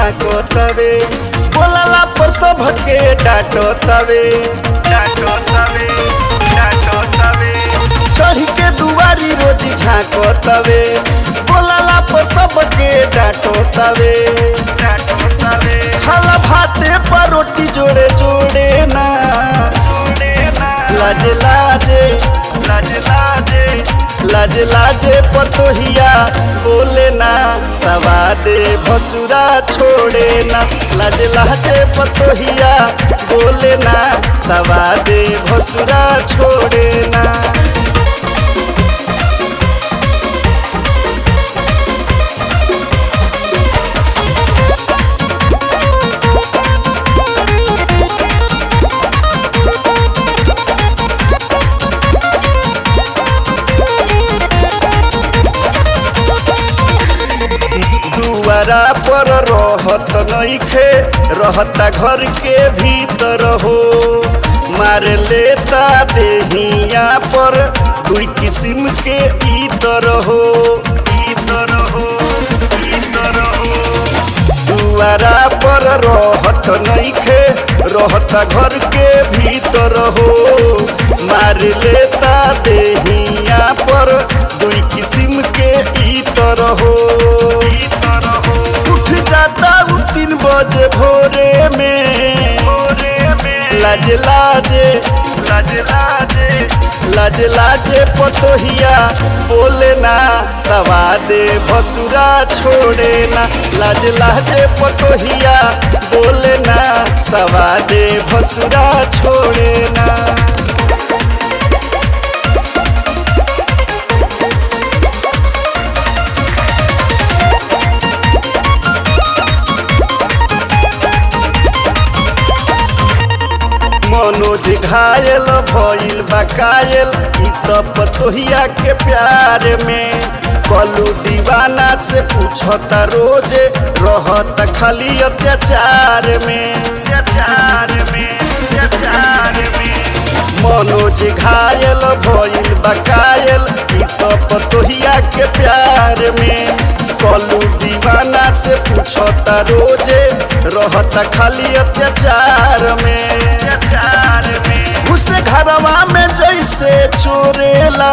झाँको तवे बोलला पर सबके डांटो तवे चढ़ी के दुआरी रोज झाँको तवे बोलला पर सबके डांटो तवे खाला भाते पर रोटी जोड़े जोड़े ना लाजे लाजे लाजे लाजे पतोहिया बोले ना सवादे भसुरा छोड़े ना लाजे लाजे पतोहिया बोले ना सवादे भसुरा छोड़े ना। दुआरा पर रहत नइखे रहता घर के भीतर हो मार लेता देहिया पर दुई किस्म के इतर हो दुआरा पर रहत नइखे रहता घर के भीतर हो मार लेता देहिया पर दुई किस्म के इतर हो उठ जाता 3 बजे भोरे में लाजे लाजे लाजे लाजे पतोहिया बोले ना सवादे भसुरा छोड़े ना लाजे लाजे पतोहिया बोले ना सवादे भसुरा छोड़े ना। मनोज घायल भइल बकायल पतोहिया के प्यार में कलू दीवाना से पूछता रोजे रहत खाली अत्याचार में मनोज घायल भइल बकायल पतोहिया के प्यार में कलू दीवाना से पूछता रोजे रहत खाली अत्याचार में उसे घरवा में जैसे चोरेला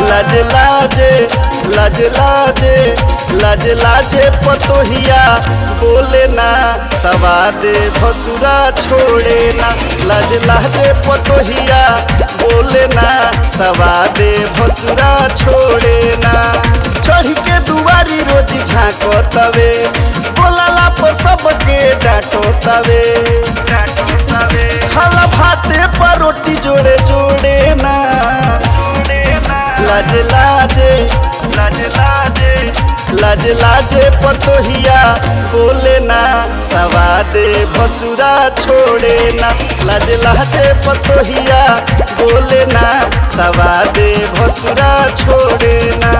लाजे लाजे लाजे लाजे लाजे लाजे पतोहिया बोले ना सवादे भसुरा छोड़े ना लाजे लाजे पतोहिया बोले ना सवादे भसुरा छोड़े ना चढ़ी के दुआरी रोज झाँको तवे बोलला पर सबके डांटो तवे खाला भाते पर रोटी जोड़े जोड़े ना लाजे लाजे लाजे लाजे पतोहिया बोले ना सवादे भसुरा छोड़े ना लाजे लाजे पतोहिया बोले ना सवादे भसुरा छोड़े ना।